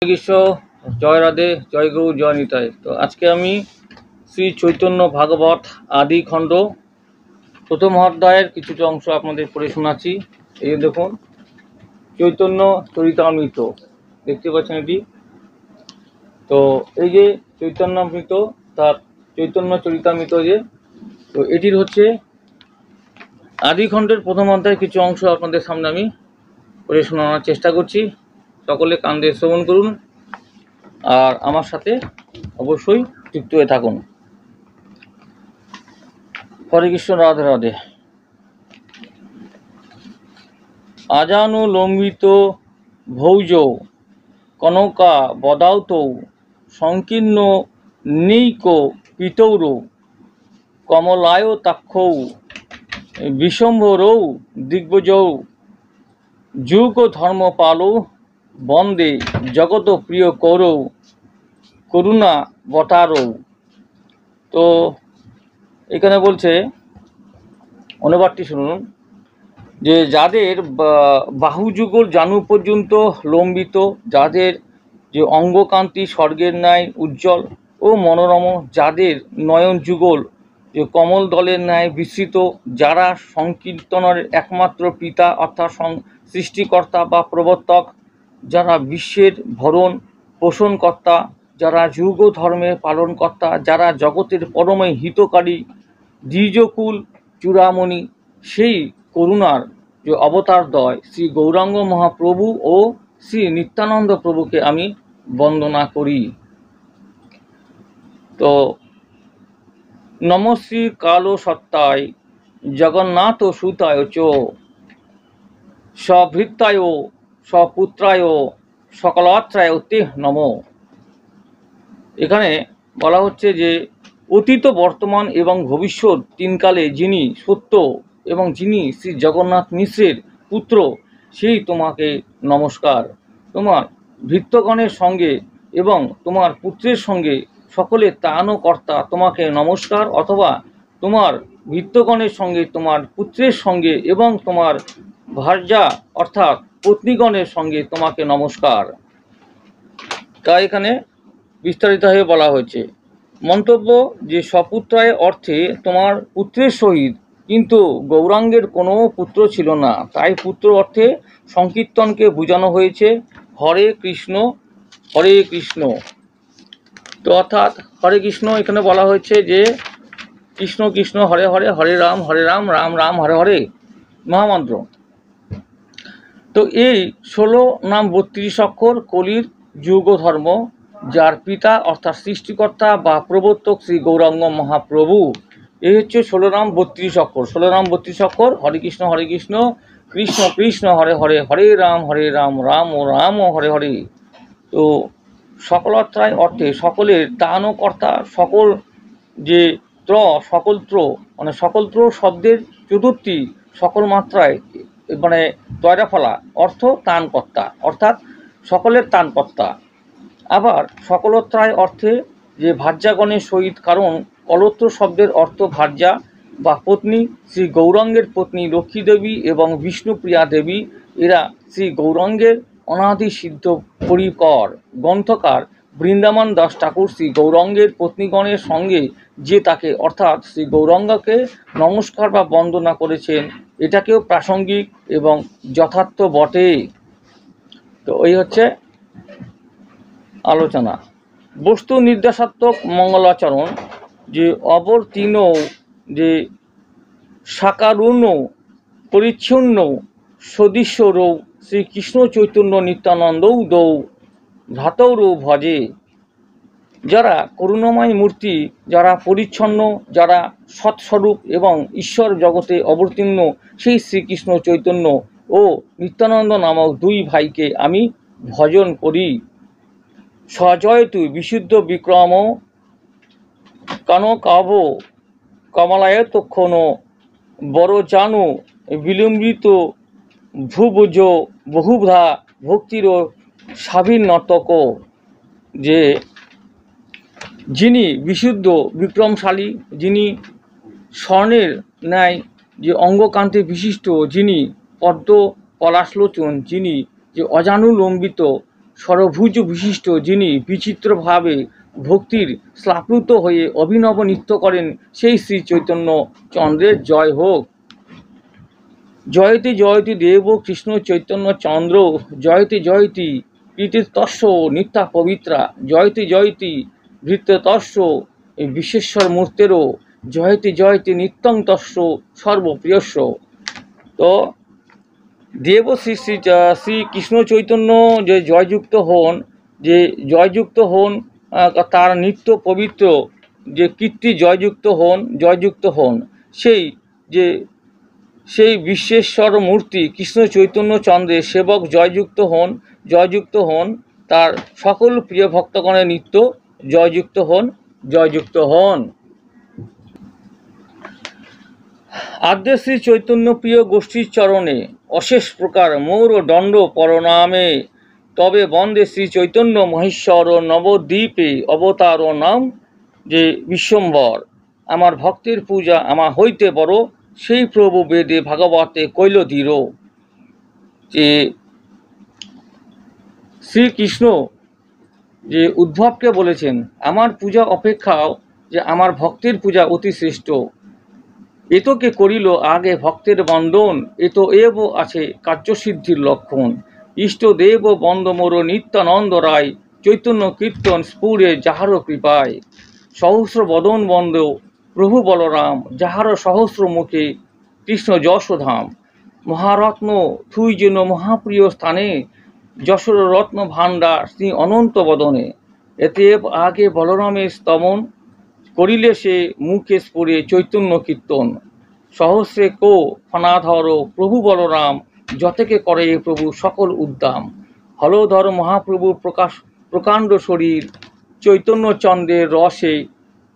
কৃষ্ণ, জয় রাধে, জয় গৌর, জয় নিতাই। তো আজকে আমি শ্রী চৈতন্য ভাগবত আদি খণ্ড প্রথম অধ্যায়ের কিছুটা অংশ আপনাদের পড়ে শোনাচ্ছি। এই দেখুন, চৈতন্য চরিতামৃত দেখতে পাচ্ছেন এটি। তো এই যে চৈতন্যামৃত, তার চৈতন্য চরিতামৃত তো এটির হচ্ছে আদি খণ্ডের প্রথম অধ্যায়ের কিছু অংশ আপনাদের সামনে আমি পড়ে শোনানোর চেষ্টা করছি। সকলে কান দিয়ে শ্রবণ করুন আর আমার সাথে অবশ্যই যুক্ত হয়ে থাকুন। হরে কৃষ্ণ, রাধে রাধে। আজানুলম্বিত ভৌজ কনকা বদাউত সংকীর্ণ নৈক পিতৌর কমলায় তাক্ষৌ বিশম্ভরৌ দিগ্বজৌ যুগ ধর্মপালৌ বন্দে জগত প্রিয় কৌরৌ করুণা বতারৌ। তো এখানে বলছে, অনুবাদটি শুনুন, যে যাদের বাহুযুগল জানু পর্যন্ত লম্বিত, যাদের যে অঙ্গকান্তি স্বর্গের ন্যায় উজ্জ্বল ও মনোরম, যাদের নয়ন যুগল যে কমল দলের ন্যায় বিস্তৃত, যারা সংকীর্তনের একমাত্র পিতা অর্থাৎ সৃষ্টিকর্তা বা প্রবর্তক, যারা বিশ্বের ভরণ পোষণকর্তা, যারা যুগ ধর্মের পালনকর্তা, যারা জগতের পরমে হিতকারী দ্বিজকুল চূড়ামণি, সেই করুণার যে অবতারদ্বয় শ্রী গৌরাঙ্গ মহাপ্রভু ও শ্রী নিত্যানন্দ প্রভুকে আমি বন্দনা করি। তো নমশ্রী কালো সত্তায় জগন্নাথ সুতায় চ সভৃত্তায় সপুত্রায় সকলাত্রায় তে নম। এখানে বলা হচ্ছে যে অতীত, বর্তমান এবং ভবিষ্যৎ তিনকালে যিনি সত্য এবং যিনি শ্রী জগন্নাথ মিশ্রের পুত্র, সেই তোমাকে নমস্কার। তোমার ভৃত্যগণের সঙ্গে এবং তোমার পুত্রের সঙ্গে সকলে ত্রাণকর্তা তোমাকে নমস্কার, অথবা তোমার ভৃত্যগণের সঙ্গে, তোমার পুত্রের সঙ্গে এবং তোমার ভার্যা অর্থাৎ পত্নীগণের সঙ্গে তোমাকে নমস্কার। তাই এখানে বিস্তারিতভাবে বলা হয়েছে। মন্তব্য, যে সপুত্রায় অর্থে তোমার পুত্রের সহিত কিন্তু গৌরাঙ্গের কোনো পুত্র ছিল না, তাই পুত্র অর্থে সংকীর্তনকে বোঝানো হয়েছে। হরে কৃষ্ণ হরে কৃষ্ণ, তো অর্থাৎ হরে কৃষ্ণ এখানে বলা হয়েছে যে কৃষ্ণ কৃষ্ণ হরে হরে, হরে রাম রাম রাম হরে হরে মহামন্ত্র। তো এই 16 নাম 32 অক্ষর কলির যুগ ধর্ম, যার পিতা অর্থাৎ সৃষ্টিকর্তা বা প্রবর্তক শ্রী গৌরাঙ্গ মহাপ্রভু। এই হচ্ছে 16 নাম 32 অক্ষর। 16 নাম 32 অক্ষর। হরে কৃষ্ণ কৃষ্ণ কৃষ্ণ হরে হরে, হরে রাম রাম রাম হরে হরে। তো সকলত্রায় অর্থে সকলের ত্রাণকর্তা, সকল যে সকল মানে সকল শব্দের চতুর্থী, সকল মাত্রায় মানে তয়রা ফলা অর্থ ত্রাণকর্তা, অর্থাৎ সকলের ত্রাণকর্তা। আবার সকলত্রায় অর্থে যে ভার্যাগণের সহিত, কারণ কলত্র শব্দের অর্থ ভার্যা বা পত্নী, শ্রী গৌরাঙ্গের পত্নী লক্ষ্মী দেবী এবং বিষ্ণুপ্রিয়া দেবী, এরা শ্রী গৌরাঙ্গের অনাদি সিদ্ধ পরিকর গ্রন্থকার বৃন্দাবন দাস ঠাকুর শ্রী গৌরাঙ্গের পত্নীগণের সঙ্গে যে তাকে অর্থাৎ শ্রী গৌরাঙ্গকে নমস্কার বা বন্দনা করেছেন, এটাকেও প্রাসঙ্গিক এবং যথার্থ বটে। তো এই হচ্ছে আলোচনা। বস্তু নির্দেশাত্মক মঙ্গলাচরণ, যে অবতীর্ণ যে সাকারুণ্য পরিচ্ছন্ন সদৃশ্যরৌ শ্রীকৃষ্ণ চৈতন্য নিত্যানন্দৌ দৌ ভ্রাতৌরৌ ভজে। যারা করুণাময় মূর্তি, যারা পরিচ্ছন্ন, যারা সৎস্বরূপ এবং ঈশ্বর জগতে অবতীর্ণ সেই শ্রীকৃষ্ণ চৈতন্য ও নিত্যানন্দ নামক দুই ভাইকে আমি ভজন করি। সজয়তু বিশুদ্ধ বিক্রম কানকাভ কমলায়তক্ষণ বরজানু বিলম্বিত ভুভুজ বহুধা ভক্তির সাভিন্নতক। যে যিনি বিশুদ্ধ বিক্রমশালী, যিনি স্বর্ণের ন্যায় যে অঙ্গকান্তি বিশিষ্ট, যিনি পদ্ম পলাশলোচন, যিনি যে অজানুলম্বিত ষড়ভুজ বিশিষ্ট, যিনি বিচিত্রভাবে ভক্তির শ্লাপ্লুত হয়ে অভিনব নৃত্য করেন, সেই শ্রী চৈতন্য চন্দ্রের জয় হোক। জয়তি জয়তি দেব কৃষ্ণ চৈতন্য চন্দ্র, জয়তি জয়তি প্রীতিতস্য নিত্যা পবিত্রা, জয়তি জয়তি ভৃত্যতস্য বিশ্বেশ্বর মূর্তেরও, জয়তি জয়তি নিত্যং তস্য সর্বপ্রিয়স্য। তো দেব শ্রী শ্রী শ্রী কৃষ্ণ চৈতন্য যে জয়যুক্ত হন, তার নিত্য পবিত্র যে কীর্তি জয়যুক্ত হন সেই বিশ্বেশ্বর মূর্তি কৃষ্ণ চৈতন্য চন্দ্রের সেবক জয়যুক্ত হন, তার সকল প্রিয় ভক্তগণের নিত্য জয়যুক্ত হন। আদ্য শ্রী চৈতন্য প্রিয় গোষ্ঠীর চরণে অশেষ প্রকার মৌর দণ্ড পরনামে, তবে বন্দে শ্রী চৈতন্য মহেশ্বর নবদ্বীপে অবতার নাম যে বিশ্বম্বর। আমার ভক্তের পূজা আমার হইতে বড়, সেই প্রভু বেদে ভাগবতে কৈল ধীর। যে শ্রীকৃষ্ণ যে উদ্ধবকে বলেছেন, আমার পূজা অপেক্ষাও যে আমার ভক্তের পূজা অতি শ্রেষ্ঠ। এতকে করিল আগে ভক্তের বন্দন, এত এব আছে কার্যসিদ্ধির লক্ষণ। ইষ্টদেব বন্দ মোর নিত্যানন্দ রায়, চৈতন্য কীর্তন স্ফুরে যাহার কৃপায়। সহস্র বদন বন্দ প্রভু বলরাম, যাহার সহস্র মুখে কৃষ্ণ যশোধাম। মহারত্ন থুই যেন মহাপ্রিয় স্থানে, যশোর রত্ন ভাণ্ডার শ্রী অনন্ত বদনে। এতেব আগে বলরামের স্তমন, করিলে সে মুখে স্ফুরে চৈতন্য কীর্তন। সহস্রে কো ফনাধর প্রভু বলরাম, যতেকে করে প্রভু সকল উদ্দাম। হলধর মহাপ্রভু প্রকাণ্ড শরীর, চৈতন্য চন্দ্রের রসে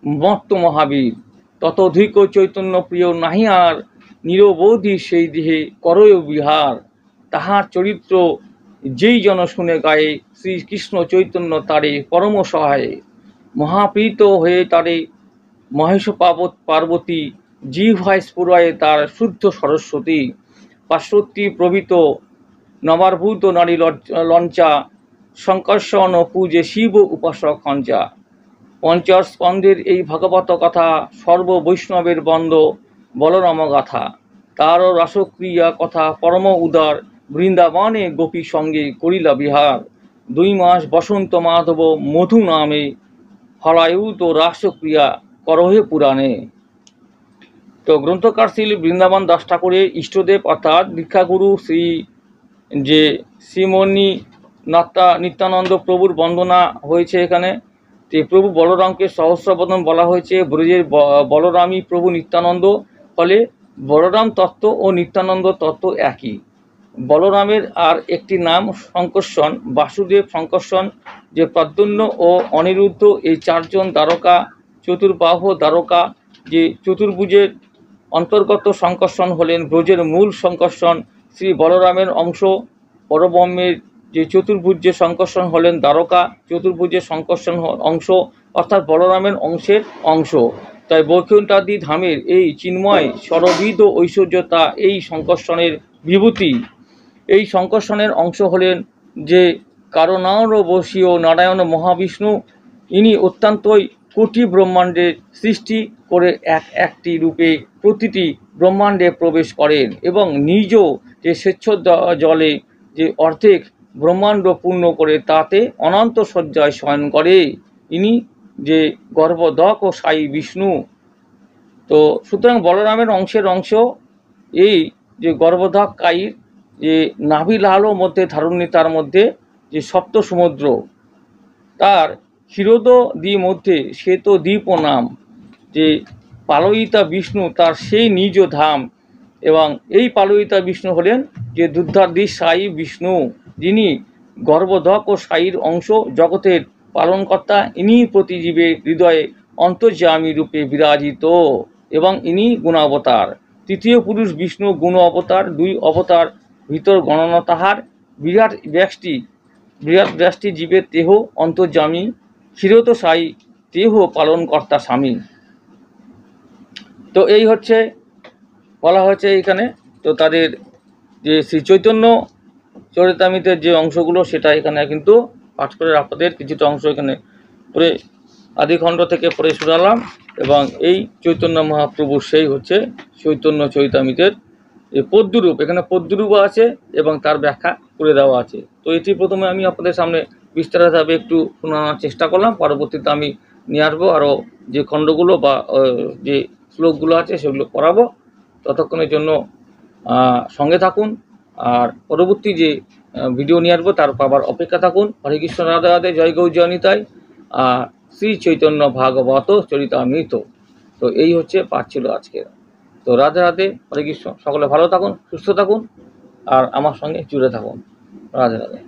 মত্ত মহাবীর। ততোধিক চৈতন্য প্রিয় নাহি আর, নিরবধি সেই দেহে করয় বিহার। তাহার চরিত্র যেই জন শুনে গায়ে, শ্রীকৃষ্ণ চৈতন্য তারে পরম সহায়ে। মহাপ্রীত হয়ে তারে মহেশ পার্বতী, জিহ্বায় স্ফুরায় তার শুদ্ধ সরস্বতী। পার্শ্বতী প্রভৃত নবার্ভূত নারী লঞ্চা, শঙ্কর্ষণ পূজে শিব উপাসক খঞ্চা। পঞ্চস্কন্ধের এই ভাগবত কথা, সর্ব বৈষ্ণবের বন্দ বলরাম গাথা। তারও রাসক্রিয়া কথা পরম উদার, বৃন্দাবনে গোপী সঙ্গে করিলা বিহার। 2 মাস বসন্ত মাধব মধু নামে, হলায়ুত রাসক্রিয়া করহে পুরাণে। তো গ্রন্থকার শ্রী বৃন্দাবন দাস ঠাকুরের ইষ্টদেব অর্থাৎ দীক্ষাগুরু শ্রীমণি নিত্যানন্দ প্রভুর বন্দনা হয়েছে এখানে। যে প্রভু বলরামকে সহস্রবদন বলা হয়েছে, ব্রজের বলরামই প্রভু নিত্যানন্দ। ফলে বলরাম তত্ত্ব ও নিত্যানন্দ তত্ত্ব একই। বলরামের আর একটি নাম শঙ্কর্ষণ, বাসুদেব শঙ্কর্ষণ। যে প্রদ্যুম্ন ও অনিরুদ্ধ এই 4 জন দ্বারকা, চতুর্বাহু দ্বারকা, যে চতুর্ভুজের অন্তর্গত শঙ্কর্ষণ হলেন ব্রজের মূল শঙ্কর্ষণ। শ্রী বলরামের অংশ পরব্রহ্মের যে চতুর্ভুজের শঙ্কর্ষণ হলেন দ্বারকা, চতুর্ভুজের শঙ্কর্ষণ অংশ অর্থাৎ বলরামের অংশের অংশ। তাই বৈকুণ্ঠাদি ধামের এই চিন্ময় সরবিধ ঐশ্বর্যতা এই শঙ্কর্ষণের বিভূতি। এই শঙ্কর্ষণের অংশ হলেন যে কারণারবশীয় নারায়ণ মহাবিষ্ণু। ইনি অত্যন্তই কোটি ব্রহ্মাণ্ডের সৃষ্টি করে একটি রূপে প্রতিটি ব্রহ্মাণ্ডে প্রবেশ করেন এবং নিজ যে স্বেচ্ছ জলে যে অর্ধেক ব্রহ্মাণ্ড পূর্ণ করে তাতে অনন্ত শয্যায় শয়ন করে। ইনি যে গর্ভদক ও সাই বিষ্ণু। তো সুতরাং বলরামের অংশের অংশ এই যে গর্ভদক কায়ীর যে নাভিলালও মধ্যে ধারণিতার মধ্যে যে সপ্ত সমুদ্র, তার ক্ষীরোদ দ্বীপ মধ্যে শ্বেত দ্বীপ নাম যে পালয়িতা বিষ্ণু, তার সেই নিজ ধাম। এবং এই পালয়িতা বিষ্ণু হলেন যে দুর্ধার্ধী সাই বিষ্ণু, যিনি গর্ভদক ও সাইর অংশ, জগতের পালনকর্তা। ইনি প্রতিজীবের হৃদয়ে অন্তর্যামী রূপে বিরাজিত এবং ইনি গুণাবতার। তৃতীয় পুরুষ বিষ্ণু গুণ অবতার। 2 অবতার ভিতর গণনা তাহার। বিরাট ব্যষ্টি জীবের দেহ অন্তর্যামী, ক্ষীরোদ সাই দেহ পালনকর্তা স্বামী। তো এই হচ্ছে বলা হয়েছে এইখানে। তো তাদের যে শ্রী চৈতন্য চরিতামৃতের যে অংশগুলো সেটা এখানে কিন্তু পাঠ করে আপনাদের কিছুটা অংশ এখানে পড়ে আদিখণ্ড থেকে পড়ে শোনালাম। এবং এই চৈতন্য মহাপ্রভুর সেই হচ্ছে চৈতন্য চরিতামৃতের যে পদ্যরূপ, এখানে পদ্যরূপও আছে এবং তার ব্যাখ্যা করে দেওয়া আছে। তো এটি প্রথমে আমি আপনাদের সামনে বিস্তারিতভাবে একটু শোনানোর চেষ্টা করলাম। পরবর্তীতে আমি নিয়ে আসবো আরও যে খণ্ডগুলো বা যে শ্লোকগুলো আছে সেগুলো পড়াবো। ততক্ষণের জন্য সঙ্গে থাকুন। আর পরবর্তী যে ভিডিও নিয়ে আসবো তার পাবার অপেক্ষা থাকুন। হরে কৃষ্ণ, রাধে রাধে, জয় গৌ জয় নিতাই। শ্রী চৈতন্য ভাগবত চরিতামৃত। তো এই হচ্ছে পাঠ ছিল আজকে। তো রাধে রাধে, হরে কৃষ্ণ, সকলে ভালো থাকুন, সুস্থ থাকুন আর আমার সঙ্গে জুড়ে থাকুন। রাধে রাধে।